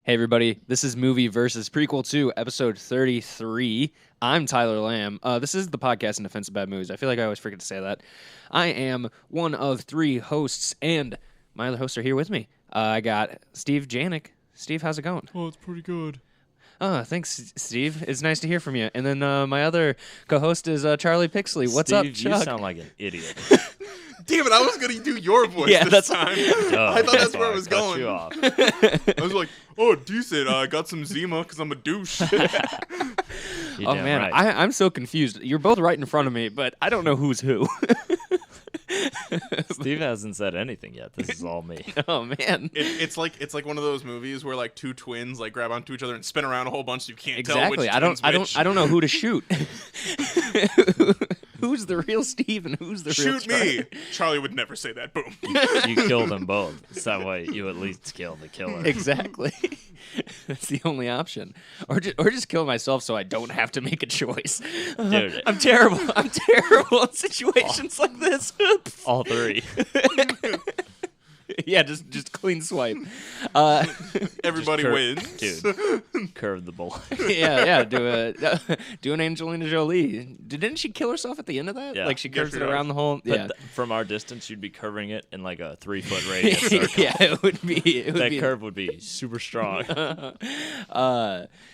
Hey everybody, this is Movie versus Prequel 2, episode 33. I'm Tyler Lamb. This is the podcast in defense of bad movies. I feel like I always forget to say that. I am one of three hosts, and my other hosts are here with me. I got Steve Janik. Steve, how's it going? Oh, it's pretty good. Thanks, Steve. It's nice to hear from you. And then my other co-host is Charlie Pixley. What's up, Chuck? Steve, you sound like an idiot. Damn it, I was going to do your voice this time. I thought that's where it was going. I was like, oh, decent. I got some Zima because I'm a douche. Oh, man, right. I'm so confused. You're both right in front of me, but I don't know who's who. Steve hasn't said anything yet. This is all me. Oh, man. It's like one of those movies where like two twins like grab onto each other and spin around a whole bunch so you can't tell which twin's which. I don't know who to shoot. Who's the real Steve and who's the real Shoot Charlie? me. Charlie would never say that. Boom. You kill them both. So that way you at least kill the killer. Exactly. That's the only option. Or just kill myself so I don't have to make a choice. Dude. I'm terrible. I'm terrible in situations like this. All three. Yeah, just clean swipe. Everybody wins. Dude, curve the bullet. Yeah. Do an Angelina Jolie. Didn't she kill herself at the end of that? Yeah. Like she curves she it does. around the whole. But Yeah. From our distance, you'd be curving it in like a 3-foot radius circle. Yeah, it would be. That curve would be super strong.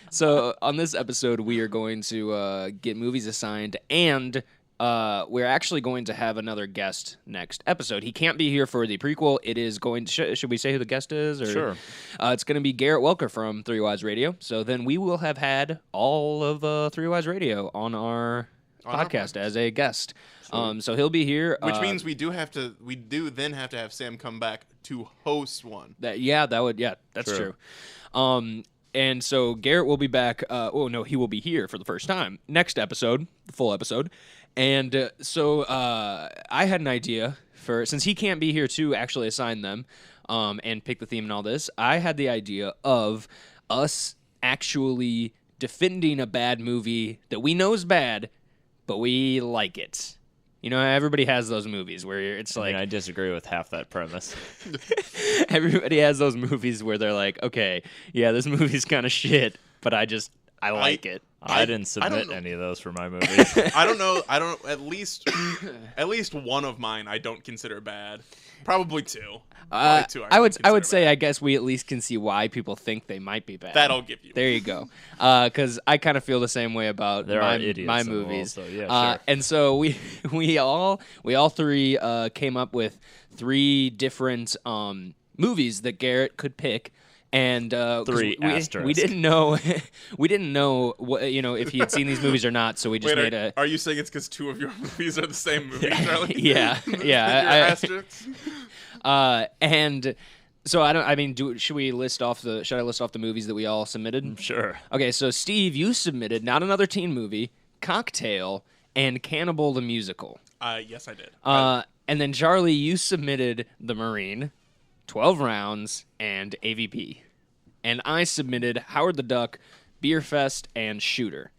So on this episode, we are going to get movies assigned, and we're actually going to have another guest next episode. He can't be here for the prequel. It is going to. Should we say who the guest is? Or? Sure. It's going to be Garrett Welker from Three Wise Radio. So then we will have had all of Three Wise Radio on our podcast as a guest. So he'll be here, Which means we do then have to have Sam come back to host one. That's true. And so Garrett will be back. He will be here for the first time next episode, the full episode. And so I had an idea since he can't be here to actually assign them and pick the theme and all this. I had the idea of us actually defending a bad movie that we know is bad, but we like it. You know, everybody has those movies where it's like... I disagree with half that premise. Everybody has those movies where they're like, okay, yeah, this movie's kind of shit, but I like it. I didn't submit any of those for my movies. I don't know. At least one of mine I don't consider bad. Probably two. I would say, I guess we at least can see why people think they might be bad. That I'll give you. There you go. Because I kind of feel the same way about my movies. So yeah, sure. And so we all three came up with three different movies that Garrett could pick. And three asterisks. We didn't know what, if he had seen these movies or not. So we just made a. Are you saying it's because two of your movies are the same movie, Charlie? Yeah. Asterisks? And so should I list off the movies that we all submitted? Sure. Okay, so Steve, you submitted Not Another Teen Movie, Cocktail, and Cannibal the Musical. Yes, I did. And then Charlie, you submitted The Marine, 12 Rounds, and AVP. And I submitted Howard the Duck, Beer Fest, and Shooter.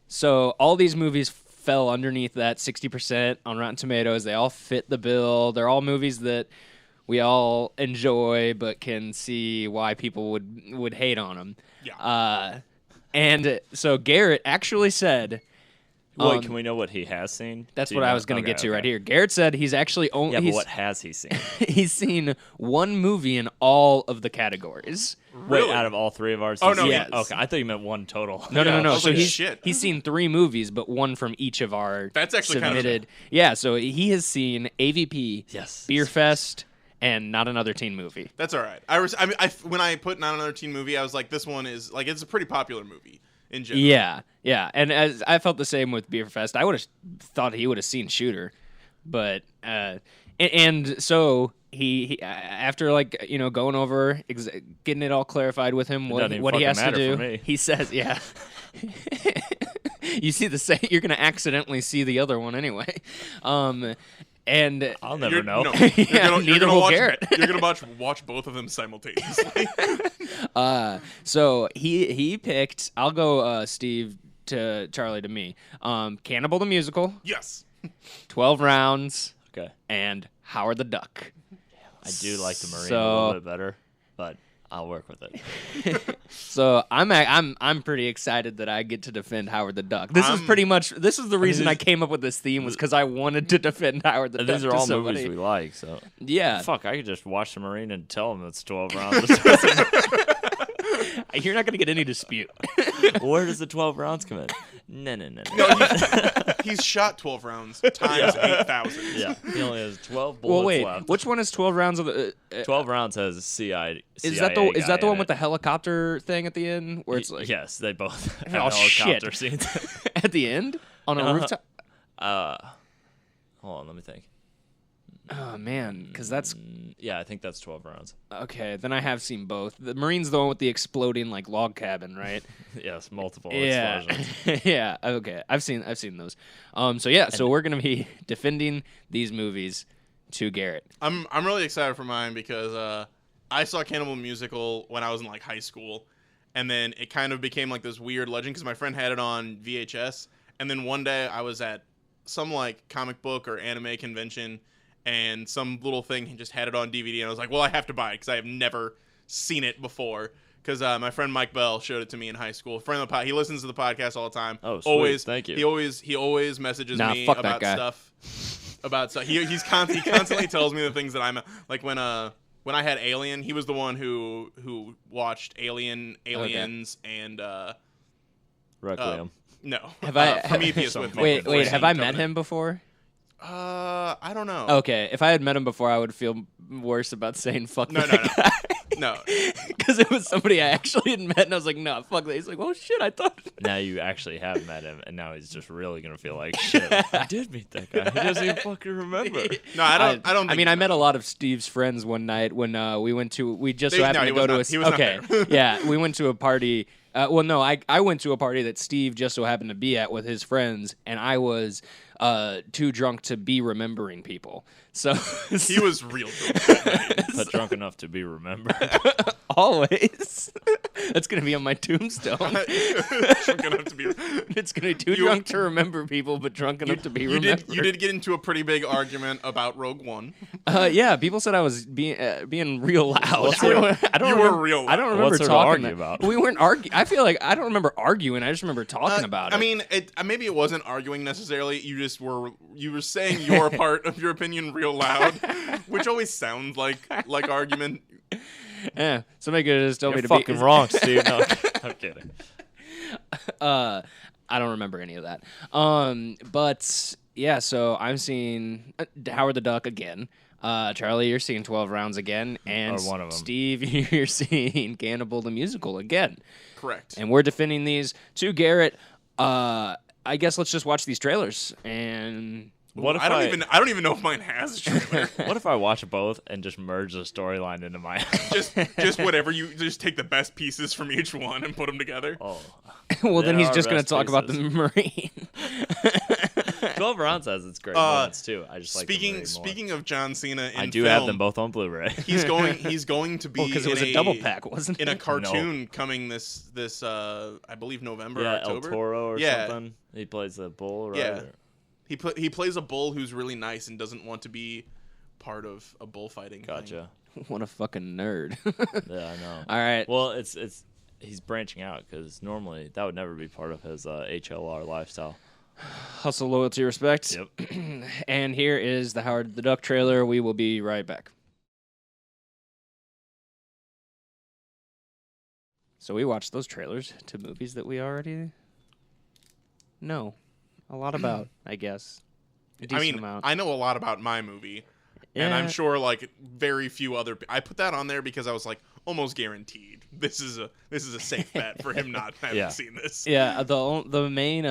So all these movies fell underneath that 60% on Rotten Tomatoes. They all fit the bill. They're all movies that we all enjoy, but can see why people would hate on them. Yeah. And so Garrett actually said... Wait, can we know what he has seen? That's what I was going to get to right here. Garrett said he's actually only... Yeah, but what has he seen? He's seen one movie in all of the categories. Really? Wait, out of all three of ours? Oh, no. Yes. Okay, I thought you meant one total. No. So shit. he's seen three movies, but one from each of our That's actually submitted. Yeah, so he has seen AVP, Yes. Beer Fest, and Not Another Teen Movie. That's all right. When I put Not Another Teen Movie, I was like, this one is like, it's a pretty popular movie in general. Yeah. And as I felt the same with Beer Fest. I would have thought he would have seen Shooter, but and so he after going over getting it all clarified with him what he has to do. He says, yeah. You see you're going to accidentally see the other one anyway. And I'll never know. Neither will Garrett. You're gonna watch both of them simultaneously. So he picked. I'll go Steve to Charlie to me. Cannibal the Musical. Yes. 12 Rounds. Okay. And Howard the Duck. I do like the Marine a So- little bit better, but I'll work with it. So I'm pretty excited that I get to defend Howard the Duck. This is the reason I came up with this theme was because I wanted to defend Howard the Duck. These are all movies we like, so yeah. Fuck, I could just watch the Marine and tell them it's 12 rounds. You're not gonna get any dispute. Where does the 12 rounds come in? No. He's shot 12 rounds times 8,000. Yeah, he only has 12 bullets left. Which one is 12 rounds of the? 12 rounds has CIA. Is that the one with the helicopter thing at the end where it's like? Yes, they both have shit. helicopter scenes At the end on a rooftop. Hold on, let me think. Oh man, because that's yeah, I think that's 12 rounds. Okay. Then I have seen both. The Marine's the one with the exploding like log cabin, right? Yes, multiple explosions. Yeah. Okay, I've seen those. So we're gonna be defending these movies to Garrett. I'm really excited for mine because I saw Cannibal Musical when I was in like high school, and then it kind of became like this weird legend because my friend had it on VHS, and then one day I was at some like comic book or anime convention. And some little thing he just had it on DVD, and I was like, well, I have to buy it because I have never seen it before. Because my friend Mike Bell showed it to me in high school. Friend of the he listens to the podcast all the time. Oh, sweet. Always, thank you. He always messages me about stuff. About stuff. He constantly tells me the things that I'm like when I had Alien. He was the one who watched Aliens, and Requiem. No, Prometheus with me. Wait, have I met him before? I don't know. Okay, if I had met him before, I would feel worse about saying fuck no, no. Because it was somebody I actually had met, and I was like, no, fuck that. He's like, well, shit, I thought. Now you actually have met him, and now he's just really gonna feel like shit. I did meet that guy. He doesn't even fucking remember. No, I don't. I mean, I met a lot of Steve's friends one night when we just so happened to go to a. Okay, yeah, we went to a party. I went to a party that Steve just so happened to be at with his friends, and I was too drunk to be remembering people. So he was real drunk. But drunk enough to be remembered. Always. That's gonna be on my tombstone. Drunk enough to be. It's gonna be too drunk to remember people, but drunk enough to be remembered. You did get into a pretty big argument about Rogue One. Yeah, people said I was being real loud. You were real loud. I don't remember talking talking about. We weren't arguing. I feel like I don't remember arguing. I just remember talking about it. I mean, maybe it wasn't arguing necessarily. You were saying your part of your opinion real loud, which always sounds like argument. Yeah, somebody could just tell me to be fucking wrong, Steve. No, I'm kidding. I don't remember any of that. But yeah, so I'm seeing Howard the Duck again. Charlie, you're seeing 12 Rounds again, and or one of them. Steve, you're seeing Cannibal the Musical again. Correct. And we're defending these to Garrett. I guess let's just watch these trailers and. I don't even know if mine has a trailer. What if I watch both and just merge the storyline into my just whatever you just take the best pieces from each one and put them together? Oh. Well, then he's just going to talk about the Marine. 12 Rounds has its great moments too. I just speaking of John Cena in I do film, have them both on Blu-ray. He's going to be because it was a double pack, wasn't it? In a cartoon coming this I believe November or October. El Toro or something. He plays a bull, right? Yeah. He plays a bull who's really nice and doesn't want to be part of a bullfighting. Gotcha. What a fucking nerd. Yeah, I know. All right. Well, he's branching out because normally that would never be part of his HLR lifestyle. Hustle, loyalty, respect. Yep. And here is the Howard the Duck trailer. We will be right back. So we watched those trailers to movies that we already know a lot about, I guess. I know a lot about my movie, and I'm sure like very few other. I put that on there because I was like almost guaranteed this is a safe bet for him not having seen this. Yeah, the main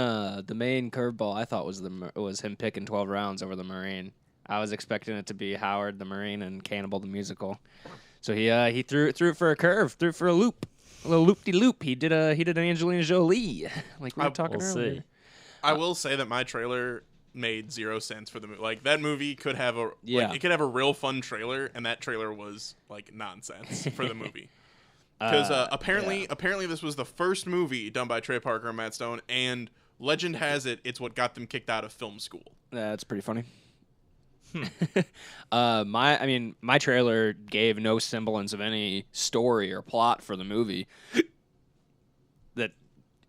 curveball I thought was him picking 12 Rounds over the Marine. I was expecting it to be Howard the Marine and Cannibal the Musical. So he threw it for a curve, threw it for a loop, a little loop-de-loop. He did an Angelina Jolie, like we were talking earlier. See. I will say that my trailer made 0 sense for the movie. Like that movie could have it could have a real fun trailer, and that trailer was like nonsense for the movie. Because apparently this was the first movie done by Trey Parker and Matt Stone, and legend has it's what got them kicked out of film school. That's pretty funny. My trailer gave no semblance of any story or plot for the movie.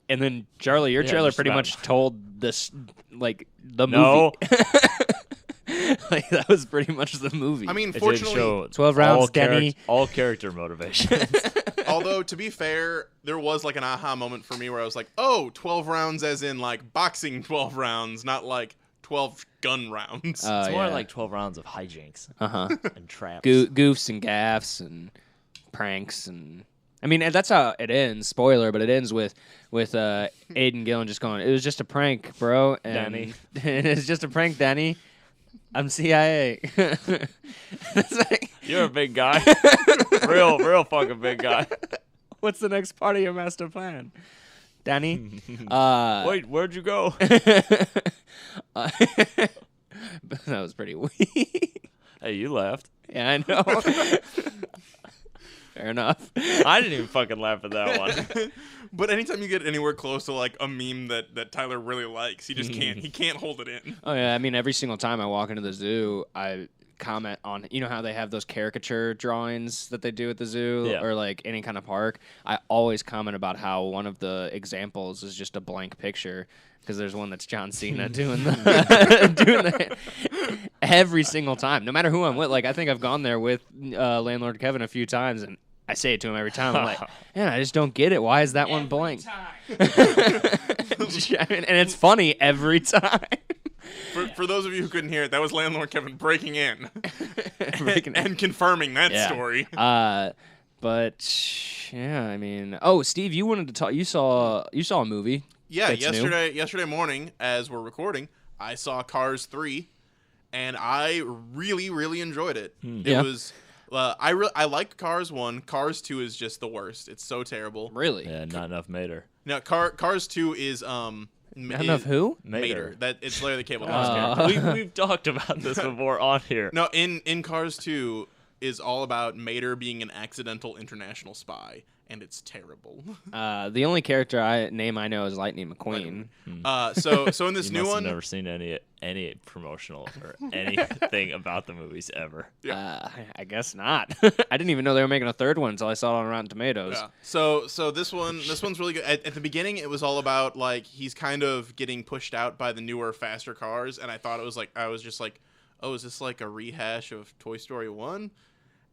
And then Charlie, your trailer pretty much told this the movie. Like that was pretty much the movie. I mean, It did fortunately, show 12 rounds, Denny. all character motivation. although to be fair, there was like an aha moment for me where I was like, oh, 12 rounds as in like boxing 12 rounds, not like 12 gun rounds. It's more like 12 rounds of hijinks and traps. Goofs and gaffs and pranks and I mean that's how it ends. Spoiler, but it ends with Aiden Gillen just going, "It was just a prank, bro." And Danny. It's just a prank, Danny. I'm CIA. It's like, You're a big guy. real fucking big guy. what's the next part of your master plan, Danny? Wait, where'd you go? That was pretty weak. Hey, you laughed. Yeah, I know. Fair enough. I didn't even fucking laugh at that one. But anytime you get anywhere close to like a meme that Tyler really likes, he just can't. He can't hold it in. Oh yeah, I mean every single time I walk into the zoo, I comment on how they have those caricature drawings that they do at the zoo Yeah. or like any kind of park. I always comment about how one of the examples is just a blank picture because there's one that's John Cena doing the every single time, no matter who I'm with. Like I think I've gone there with landlord Kevin a few times and I say it to him every time. I'm like, man, I just don't get it. Why is that one blank? And it's funny every time. For those of you who couldn't hear it, that was landlord Kevin breaking in, Breaking in. and confirming that Yeah. story. But yeah, I mean, Steve, you wanted to talk. You saw a movie. Yeah, that's new. yesterday morning, as we're recording, I saw Cars 3, and I really, really enjoyed it. It Yeah. was. I liked Cars 1. Cars 2 is just the worst. It's so terrible. Really? Yeah, not enough Mater. No, Cars 2 is Not enough who? Mater. That it's Larry the Cable Guy's character. We've talked about this before on here. No, in Cars 2 is all about Mater being an accidental international spy, and it's terrible. The only character I know is Lightning McQueen. So in this You new must one, have never seen any promotional or anything about the movies ever. I guess not. I didn't even know they were making a third one until I saw it on Rotten Tomatoes. yeah. So this one's really good. At the beginning, it was all about like he's kind of getting pushed out by the newer, faster cars, and I was just like, oh, is this like a rehash of Toy Story 1?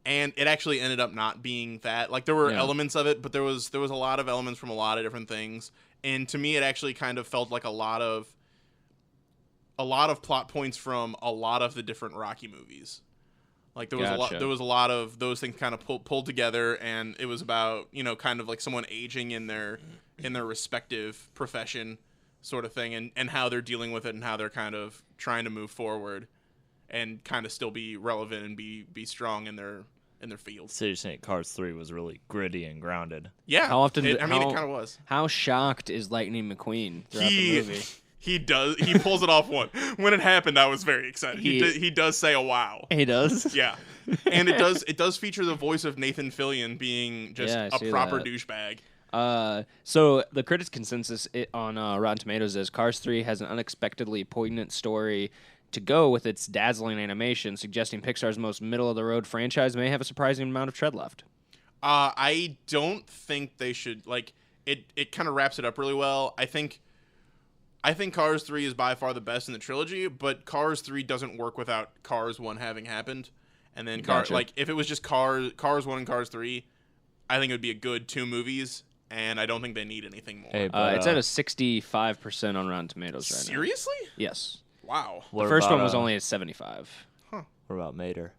And it actually ended up not being that. Like there were elements of it, but there was a lot of elements from a lot of different things. And to me, it actually kind of felt like a lot of plot points from a lot of the different Rocky movies. Like there was a lot of those things kind of pulled together, and it was about kind of like someone aging in their respective profession, sort of thing, and how they're dealing with it, and how they're kind of trying to move forward, and kind of still be relevant and be strong in their field. So you're saying Cars 3 was really gritty and grounded. Yeah. How often? It kind of was. How shocked is Lightning McQueen throughout the movie? He pulls it off one. When it happened, I was very excited. He does say a wow. He does. Yeah. And it does feature the voice of Nathan Fillion being just Yeah, I a see proper that. douchebag. So the critics' consensus on Rotten Tomatoes is Cars 3 has an unexpectedly poignant story to go with its dazzling animation, suggesting Pixar's most middle-of-the-road franchise may have a surprising amount of tread left. I don't think they should it kind of wraps it up really well. I think Cars 3 is by far the best in the trilogy, but Cars 3 doesn't work without Cars 1 having happened. And then Gotcha. if it was just Cars 1 and Cars 3, I think it would be a good 2 movies, and I don't think they need anything more. Hey, but, It's at a 65% on Rotten Tomatoes right now. Seriously? Yes. Wow. The first one was only at 75. What about Mater?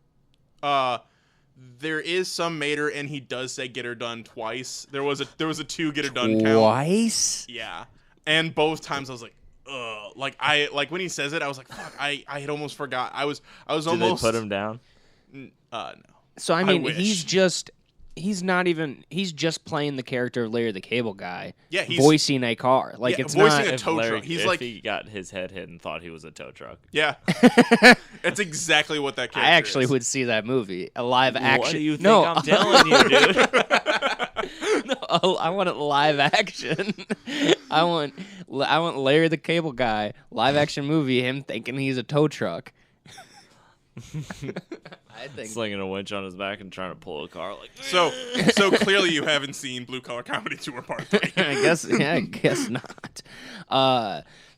There is some Mater, and he does say "get her done" twice. There was a 2 "get her done" count. Twice? Yeah, and both times I was like, ugh. Like when he says it, I was like, fuck. I had almost forgot. I was Did almost. they put him down? No. So I mean, wish. he's just playing the character of Larry the Cable Guy. Yeah, he's voicing a car. Like yeah, it's voicing not a tow truck. He's if like, he got his head hit and thought he was a tow truck. yeah, that's exactly what that character I actually is. would see that movie, a live action. What do you think no, I'm telling you, dude? no, I want it live action. I want Larry the Cable Guy live action movie. Him thinking he's a tow truck. I think Slinging a winch on his back and trying to pull a car. Like, So clearly you haven't seen Blue Collar Comedy Tour Part 3. I guess not.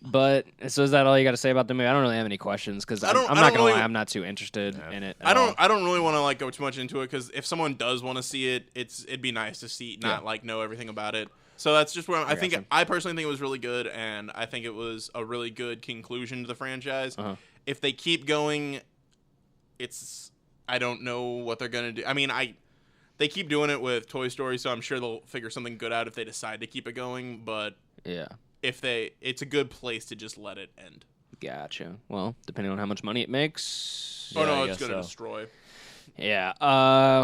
But so is that all you got to say about the movie? I don't really have any questions because I'm not gonna lie, I'm not too interested in it. I don't really want to like go too much into it because if someone does want to see it, it'd be nice to see, not like know everything about it. So that's just where I think I personally think it was really good, and I think it was a really good conclusion to the franchise. If they keep going, I don't know what they're gonna do. I mean, they keep doing it with Toy Story, so I'm sure they'll figure something good out if they decide to keep it going. But yeah, it's a good place to just let it end. Gotcha. Well, depending on how much money it makes. Oh no, it's gonna destroy. Yeah.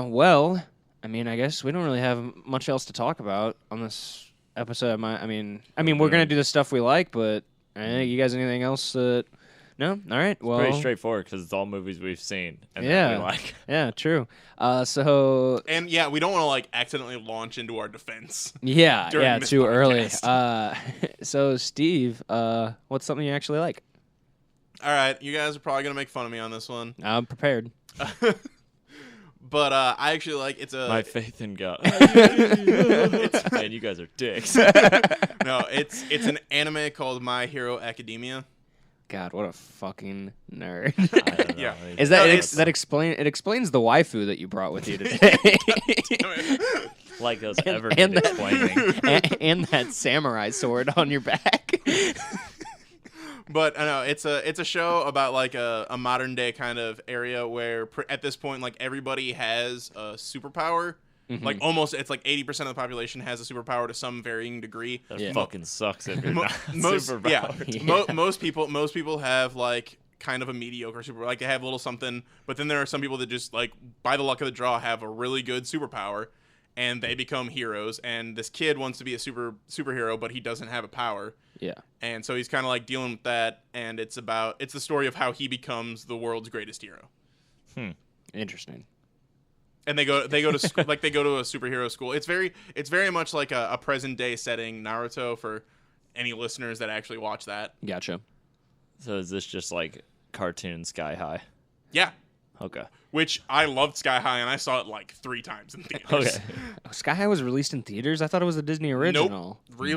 Well, I mean, I guess we don't really have much else to talk about on this episode. I mean, we're gonna do the stuff we like, but you guys, anything else that? No? All right. Well, pretty straightforward because it's all movies we've seen and that we like. Yeah, true. So and yeah, we don't want to like accidentally launch into our defense. Yeah, too early. podcast. So Steve, what's something you actually like? All right, you guys are probably gonna make fun of me on this one. I'm prepared. But I actually like my faith in God. Man, you guys are dicks. No, it's an anime called My Hero Academia. God, what a fucking nerd! Yeah, is that it explains the waifu that you brought with you today? Like those ever been explaining, and that samurai sword on your back. But I know it's a show about like a modern day kind of area where at this point like everybody has a superpower. Mm-hmm. Like almost, it's like 80% of the population has a superpower to some varying degree. That fucking sucks if you're not superpowered. Yeah. Most people have like kind of a mediocre superpower. Like they have a little something, but then there are some people that just like by the luck of the draw have a really good superpower, and they become heroes. And this kid wants to be a superhero, but he doesn't have a power. Yeah. And so he's kind of like dealing with that, and it's the story of how he becomes the world's greatest hero. Interesting. And they go to like they go to a superhero school. It's very much like a present day setting Naruto for any listeners that actually watch that. Gotcha. So is this just like cartoon Sky High? Yeah. Okay. Which I loved Sky High, and I saw it like 3 times in theaters. Okay. Sky High was released in theaters? I thought it was a Disney original. Nope. It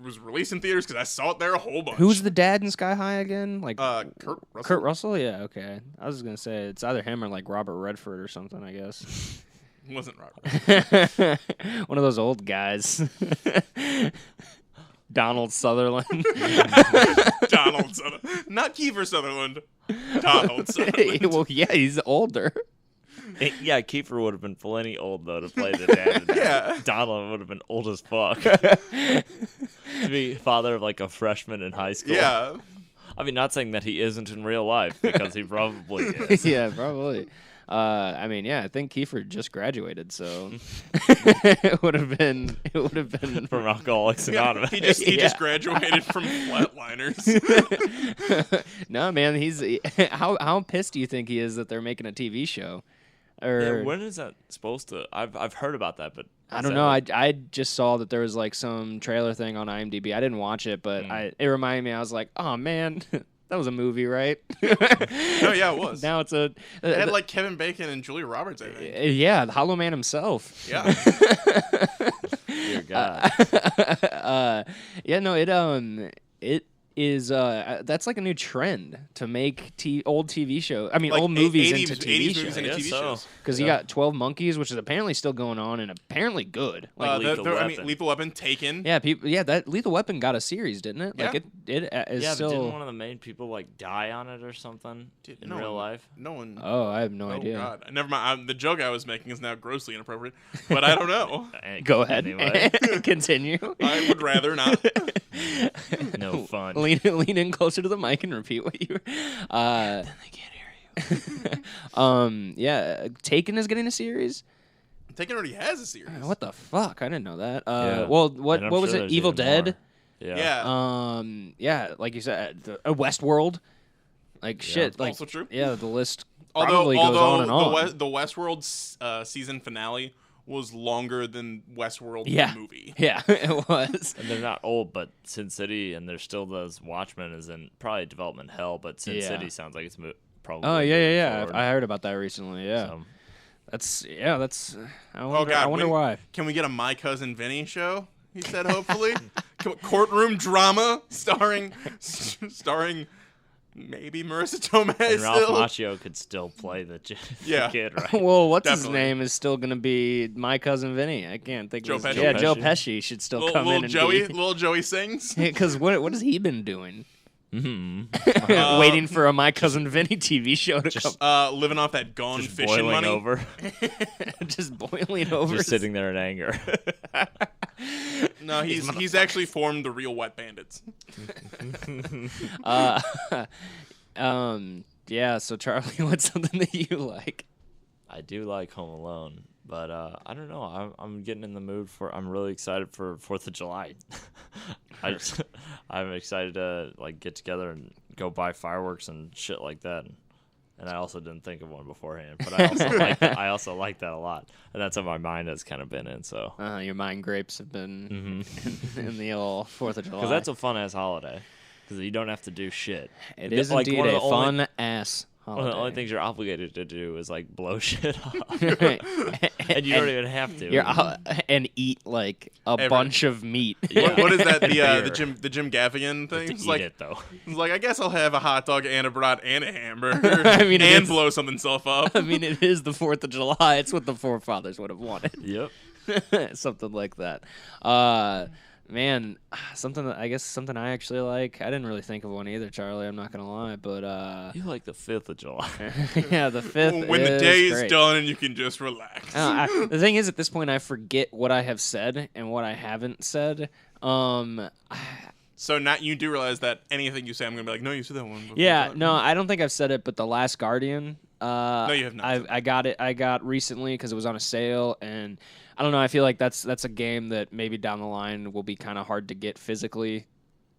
was released in theaters because I saw it there a whole bunch. Who's the dad in Sky High again? Like Kurt Russell. Kurt Russell? Yeah, okay. I was going to say it's either him or like Robert Redford or something, I guess. It wasn't Robert. One of those old guys. Donald Sutherland. Donald Sutherland. Not Kiefer Sutherland. Donald Sutherland. Well, yeah, he's older. Yeah, Kiefer would have been plenty old, though, to play the dad. Yeah. Donald would have been old as fuck. To be father of, like, a freshman in high school. Yeah. I mean, not saying that he isn't in real life, because he probably is. Yeah, probably. I mean, yeah, I think Kiefer just graduated, so it would have been from Alcoholics Anonymous. He just graduated from Flatliners. No, man, how pissed do you think he is that they're making a TV show? Or when is that supposed to? I've heard about that, but I don't know. I just saw that there was like some trailer thing on IMDb. I didn't watch it, but it reminded me. I was like, oh man. That was a movie, right? Oh, yeah, it was. Now it's it had like Kevin Bacon and Julia Roberts, I think. Yeah, the Hollow Man himself. Yeah. Dear God. Yeah, no, it is that's like a new trend to make old TV shows. I mean, like old movies 80s, into TV 80s movies shows. into TV shows. Because you got 12 Monkeys, which is apparently still going on and apparently good. Like Lethal Weapon, Taken. Yeah, that Lethal Weapon got a series, didn't it? Yeah. Like it is still. But didn't one of the main people like die on it or something in real life? No one. Oh, I have no idea. God, never mind. The joke I was making is now grossly inappropriate, but I don't know. Go ahead. Anyway. Continue. I would rather not. No fun. Lean in closer to the mic and repeat what you were. Then they can't hear you. Yeah, Taken is getting a series. Taken already has a series. What the fuck? I didn't know that. Yeah. Well, what was it? Evil Dead. Yeah. Yeah, like you said, Westworld. Like shit. Like also true. Yeah, the list probably goes on and on. The Westworld season finale was longer than Westworld the movie. Yeah, it was. And they're not old, but Sin City, and there's still those Watchmen is in probably development hell, but Sin City sounds like it's probably. Oh yeah, moving yeah. forward. I heard about that recently. Yeah, So, that's. I wonder, I wonder when- why. Can we get a My Cousin Vinny show? He said, hopefully. Courtroom drama starring maybe Marissa Tomei and Ralph still. Macchio could still play the Yeah. kid, right? Well, what's his Definitely. name is still gonna be My Cousin Vinny. I can't think Joe of his Pesci? Yeah, Joe Joe Pesci? Pesci should still Little, come little in and Joey, be. little Joey sings. Because what has he been doing? Mm-hmm. Waiting for a My Cousin Vinny TV show to come. Living off that gone Just fishing boiling money. over, Just boiling over. just sitting there in anger. No, he's actually formed the real Wet Bandits. Uh, yeah. So Charlie, what's something that you like? I do like Home Alone, but I don't know. I'm getting in the mood for. I'm really excited for 4th of July. I'm excited to like get together and go buy fireworks and shit like that. And I also didn't think of one beforehand, but I also like that a lot, and that's what my mind has kind of been in. So Your mind grapes have been in the old 4th of July. because that's a fun ass holiday, because you don't have to do shit. It is like, indeed one of a the only- fun ass One holiday. of the only things you're obligated to do is like blow shit up, Right. and you don't even have to. And eat like a Every- bunch of meat. What is that? The Beer. Jim Gaffigan thing? to It's eat like it though. it's like I guess I'll have a hot dog and a brat and a hamburger. I mean, it and is- blow something up. I mean, it is the 4th of July. It's what the forefathers would have wanted. Yep. Something like that. Man, something I actually like. I didn't really think of one either, Charlie. I'm not gonna lie, but You like the 5th of July. yeah, the 5th. When the is day is great. done and you can just relax. The thing is, at this point, I forget what I have said and what I haven't said. So now you do realize that anything you say, I'm gonna be like, no, you said that one. before Yeah, that. no, I don't think I've said it, but The Last Guardian. No, you have not. I got it. I got recently because it was on a sale, and I don't know. I feel like that's a game that maybe down the line will be kind of hard to get physically,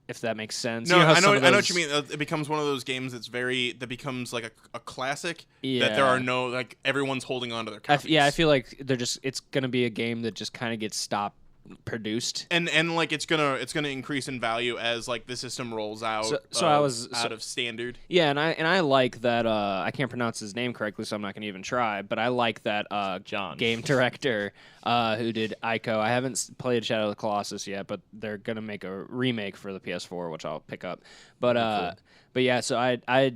if that makes sense. No, You how I know. some of I know those- what you mean. It becomes one of those games that becomes like a classic. Yeah. That there are no like everyone's holding on to their copies. I feel like it's gonna be a game that just kind of gets stopped produced. and like it's gonna increase in value as like the system rolls out. So I was- out of standard. Yeah, and I like that. I can't pronounce his name correctly, so I'm not gonna even try. But I like that John. game director who did Ico. I haven't played Shadow of the Colossus yet, but they're gonna make a remake for the PS4, which I'll pick up. But but yeah, so I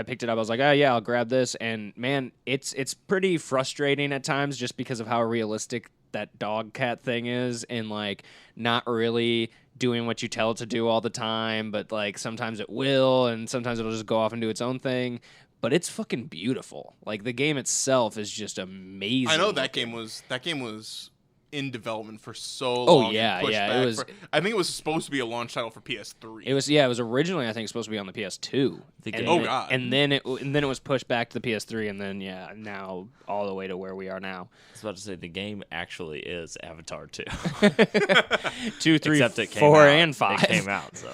picked it up. I was like, oh yeah, I'll grab this. And man, it's pretty frustrating at times just because of how realistic that dog cat thing is, and like not really doing what you tell it to do all the time, but like sometimes it will, and sometimes it'll just go off and do its own thing. But it's fucking beautiful. Like the game itself is just amazing. I know that game was in development for so Oh, long. and yeah, pushed yeah, it back was- I think it was supposed to be a launch title for PS3. It was originally I think supposed to be on the PS2. The And game- Oh, then- God. And then it was pushed back to the PS3, and then now all the way to where we are now. I was about to say the game actually is Avatar 2. 2, 3, Except it came 4, out. and 5. It came out, so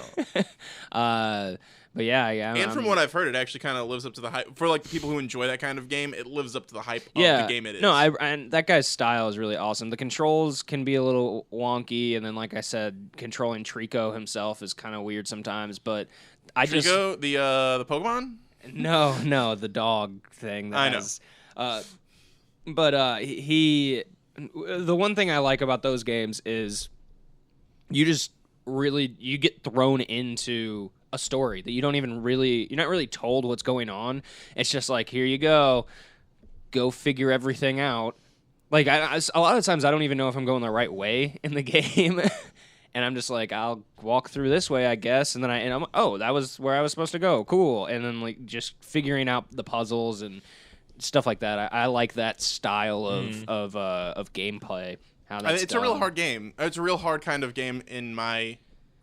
But yeah, and from what I've heard, it actually kind of lives up to the hype. For like people who enjoy that kind of game, it lives up to the hype of the game it is. No, and that guy's style is really awesome. The controls can be a little wonky, and then like I said, controlling Trico himself is kind of weird sometimes. But I just Trico, the Pokemon. no, the dog thing. That I know. has, but he. The one thing I like about those games is you get thrown into a story that you're not really told what's going on. It's just like, here you go figure everything out. Like a lot of times I don't even know if I'm going the right way in the game. And I'm just like, I'll walk through this way, I guess, and then I'm oh, that was where I was supposed to go, cool. And then like just figuring out the puzzles and stuff like that. I like that style of gameplay. How that's It's a real done. hard game. It's a real hard kind of game in my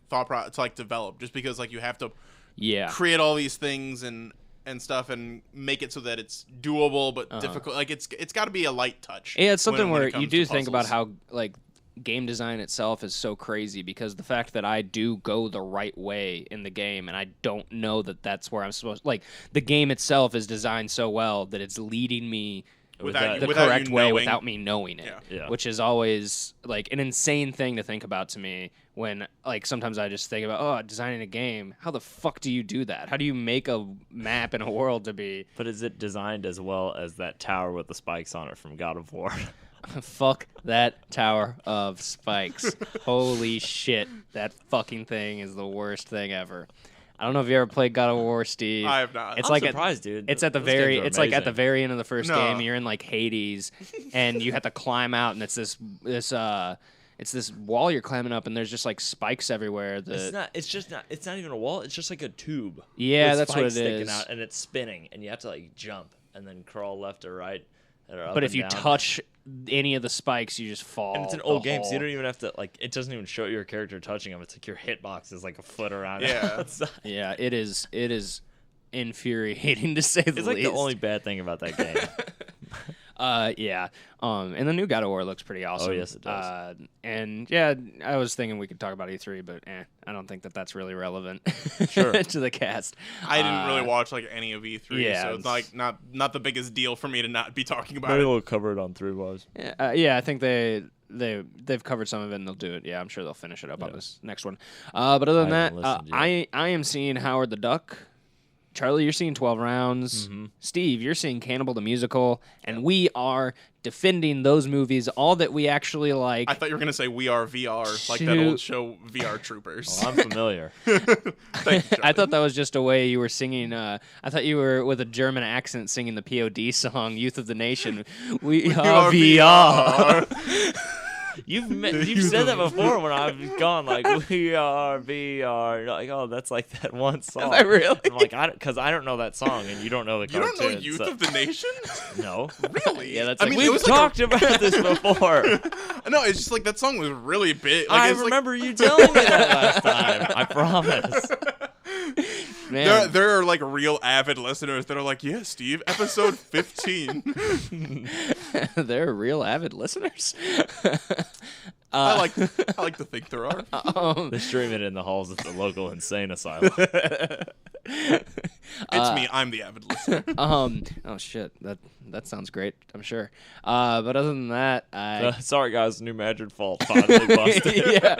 thought process to like develop, just because like you have to create all these things and stuff and make it so that it's doable but difficult. Like it's got to be a light touch. Yeah, it's something when where it comes you do to think about puzzles. how like game design itself is so crazy, because the fact that I do go the right way in the game and I don't know that that's where I'm supposed. Like the game itself is designed so well that it's leading me without the without correct you way knowing. without me knowing it, Yeah. which is always like an insane thing to think about to me when like sometimes I just think about designing a game. How the fuck do you do that? How do you make a map in a world to be But is it designed as well as that tower with the spikes on it from God of War? fuck that tower of spikes. Holy shit, that fucking thing is the worst thing ever. I don't know if you ever played God of War, Steve. I have not. It's I'm like surprised, dude. It's at the Those games are it's like at the amazing. very end of the first No. game. You're in like Hades, and you have to climb out, and it's this wall you're climbing up, and there's just like spikes everywhere. It's not even a wall. It's just like a tube. Yeah, with that's what spikes it sticking is. out, and it's spinning, and you have to like jump and then crawl left or right. Or up But and if you down. touch any of the spikes, you just fall. And it's an the old game, so you hole. don't even have to like. It doesn't even show your character touching them. It's like your hitbox is like a foot around. Yeah. outside. Yeah, it is infuriating to say the It's like least. the only bad thing about that game. Yeah. And the new God of War looks pretty awesome. Oh, yes, it does. And yeah, I was thinking we could talk about E3, but I don't think that's really relevant Sure. to the cast. I didn't really watch like any of E3, yeah, so it's like not the biggest deal for me to not be talking about Maybe it. we'll cover it on 3 Wise. Yeah, I think they've covered some of it and they'll do it. Yeah, I'm sure they'll finish it up on this next one. But other than I that, haven't listened I am seeing Howard the Duck. Charlie, you're seeing 12 Rounds. Mm-hmm. Steve, you're seeing Cannibal the Musical. And we are defending those movies, all that we actually like. I thought you were gonna say We Are VR, like that Shoot. old show VR Troopers. Well, I'm familiar. Thank you, I Charlie. thought that was just a way you were singing. I thought you were with a German accent singing the POD song, Youth of the Nation. We are VR. You've said that before when I've gone like we are VR. You're like, oh, that's like that one song. I really? I'm like, because I don't know that song and you don't know the You cartoon. don't know Youth so- of the Nation? No. Really? Yeah, that's I like- mean, it We've was like talked about this before. no, it's just like that song was really big. Like, I it's remember you telling me that last time. I promise. Man. There are like real avid listeners that are like, yeah, Steve, episode 15. They're real avid listeners. I like to think there are. They stream it in the halls of the local insane asylum. It's me. I'm the avid listener. Oh shit, that sounds great. I'm sure. But other than that, Sorry, guys. New Madrid fault finally busted. yeah.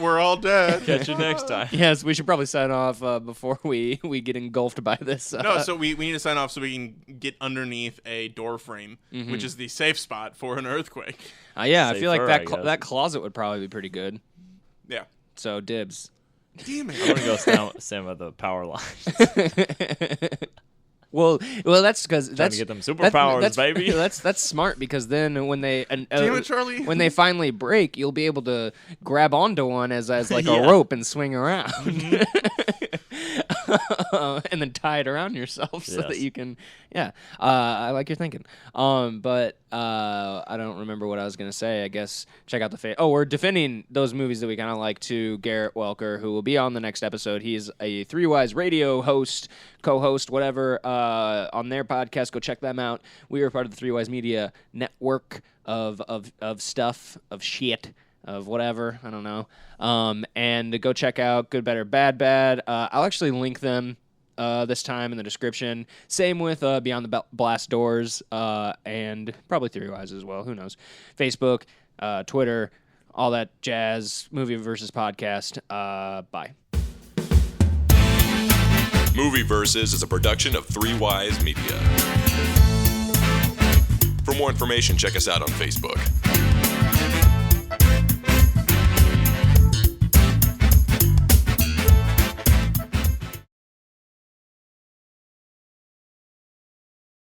We're all dead. Catch you next time. Yes, we should probably sign off before we get engulfed by this. No, so we need to sign off so we can get underneath a door frame, which is the safe spot for an earthquake. Yeah, I feel like Safer, I guess. that closet would probably be pretty good. Yeah. So dibs. Damn I'm it. gonna go stand by the power line. Well, that's because that's to get them superpowers, baby. That's smart because then when they Damn it, Charlie. when they finally break, you'll be able to grab onto one as like Yeah. a rope and swing around, and then tie it around yourself so that Yes. you can. Yeah, I like your thinking. But I don't remember what I was gonna say. I guess check out the we're defending those movies that we kind of like to Garrett Welker, who will be on the next episode. He's a 3 Wise radio host, co-host, whatever, on their podcast. Go check them out. We are part of the 3 Wise Media network of stuff, of shit, of whatever. I don't know. And go check out Good, Better, Bad. I'll actually link them this time in the description. Same with Beyond the Blast Doors and probably 3 Wise as well. Who knows? Facebook, Twitter, all that jazz. Movie versus podcast. Bye. Movie Versus is a production of 3 Wise Media. For more information, check us out on Facebook.